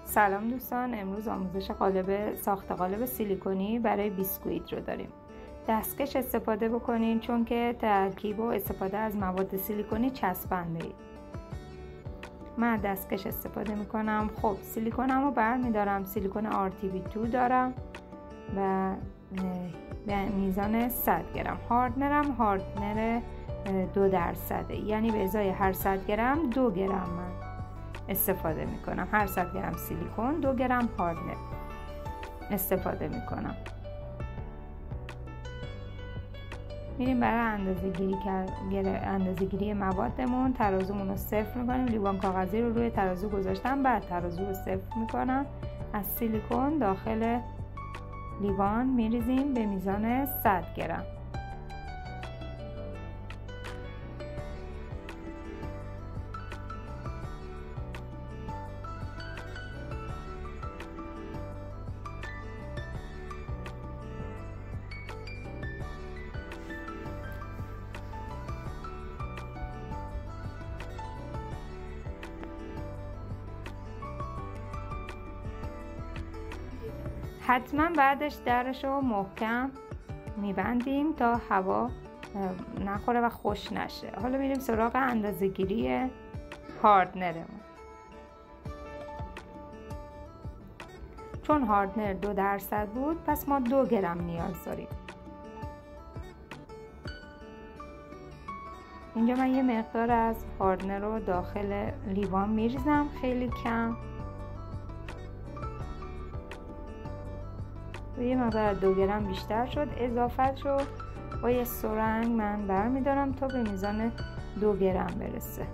سلام دوستان، امروز آموزش ساخت قالب سیلیکونی برای بیسکویت رو داریم. دستکش استفاده بکنین چون که ترکیب و استفاده از مواد سیلیکونی چسبنده ای. من دستکش استفاده میکنم. خب سیلیکونم رو برمیدارم. سیلیکون RTV2 دارم و به میزان 100 گرم. هاردنرم هاردنر 2%، یعنی به ازای هر 100 گرم 2 گرم من استفاده میکنم. هر 100 گرم سیلیکون 2 گرم هاردنر استفاده میکنم. میریم برای اندازه‌گیری موادمون. ترازومون رو صفر میکنیم. لیوان کاغذی رو روی ترازو گذاشتم، بعد ترازو رو صفر میکنم. از سیلیکون داخل لیوان میریزیم به میزان 100 گرم. حتما بعدش درش رو محکم میبندیم تا هوا نخوره و خوش نشه. حالا میریم سراغ اندازه‌گیری هاردنرمون. چون هاردنر 2% بود پس ما 2 گرم نیاز داریم. اینجا من یه مقدار از هاردنر رو داخل لیوان میریزم، خیلی کم. یه مقدار 2 گرم بیشتر شد. اضافت رو با یه سرنگ من برمیدارم تا به میزان 2 گرم برسه.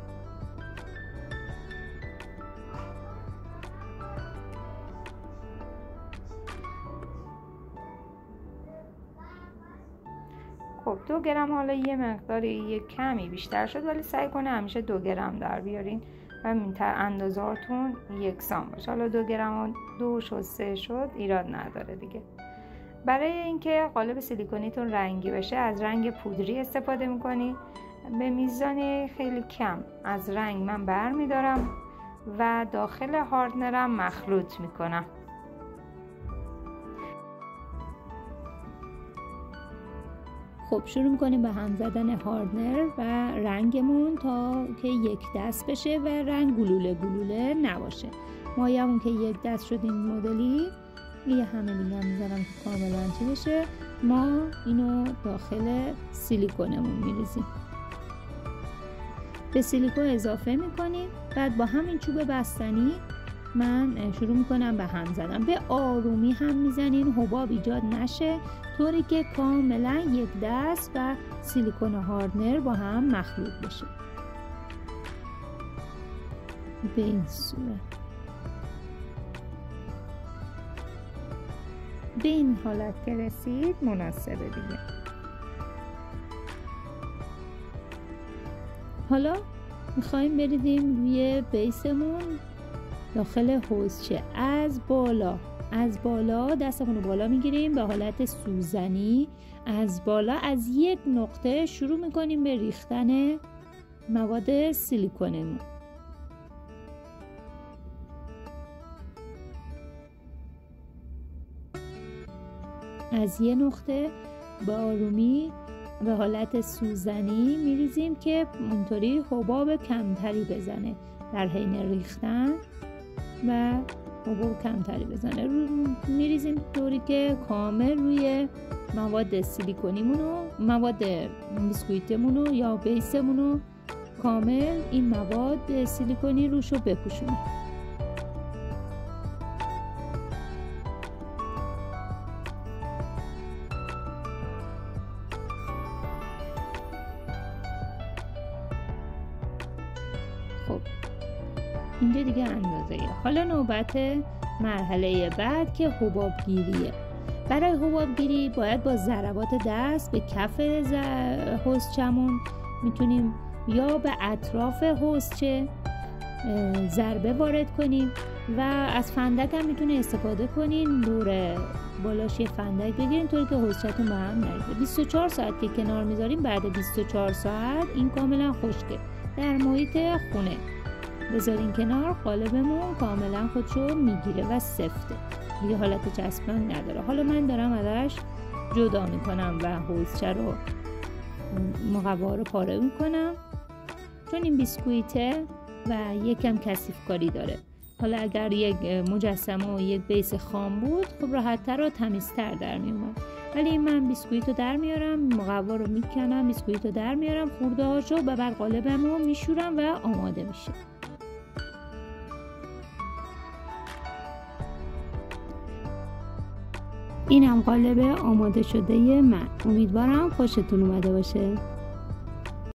خب 2 گرم حالا یه مقداری یه کمی بیشتر شد، ولی سعی کنه همیشه 2 گرم در بیارین و اندازه‌هاتون یکسان باشه. حالا 2 گرم و 2 شد 3 شد ایراد نداره دیگه. برای اینکه قالب سیلیکونیتون رنگی بشه از رنگ پودری استفاده میکنی. به میزان خیلی کم از رنگ من برمیدارم و داخل هاردنرم مخلوط میکنم. خب شروع میکنیم به هم زدن هاردنر و رنگمون تا که یک دست بشه و رنگ گلوله نباشه. مایمون که یک دست شد این مدلی، یه همه دیگه هم میذارم که کاملا چی بشه. ما اینو داخل سیلیکونمون میریزیم، به سیلیکون اضافه میکنیم. بعد با همین چوب بستنی من شروع میکنم به هم زدن. به آرومی هم میزنین حباب ایجاد نشه، طوری که کاملا یک دست و سیلیکون و هاردنر با هم مخلوط بشه. به این صورت، به این حالت که رسید مناسبه دیگه. حالا میخوایم بریزیم روی بیسمون داخل حوضچه. از بالا دستمون رو بالا میگیریم به حالت سوزنی. از بالا از یک نقطه شروع میکنیم به ریختن مواد سیلیکونمون. از یه نقطه با آرومی به حالت سوزنی میریزیم که اونطوری حباب کمتری بزنه در حین ریختن و حباب کمتری بزنه. میریزیم طوری که کامل روی مواد سیلیکونیمونو، مواد بیسکویتمونو یا بیسمونو کامل این مواد سیلیکونی روشو بپوشونه. خب اینجا دیگه اندازه. حالا نوبت مرحله بعد که حباب گیریه. برای حباب گیری باید با ضربات دست به کف حوضچمون میتونیم یا به اطراف حوضچه ضربه وارد کنیم و از فندک هم میتونه استفاده کنین. دور بالاش یه فندک بگیرین طوری که حوضچتون به هم نریزه. 24 ساعت که کنار میذاریم، بعد 24 ساعت این کاملا خشکه در محیط خونه. بذارین کنار. قالبمون کاملا خودشو میگیره و سفته، دیگه حالت چسبان نداره. حالا من دارم ازش جدا میکنم و حوضچه رو مقوا رو پاره میکنم، چون این بیسکویته و یکم کثیف کاری داره. حالا اگر یک مجسمه و یک بیس خام بود خب راحت‌تر و تمیزتر در میومد، ولی من بیسکویت رو در میارم، مقوا رو میکنم، بیسکویت رو در میارم، خورده هاشو و بر قالبم رو میشورم و آماده میشه. اینم قالب آماده شده من. امیدوارم خوشتون اومده باشه.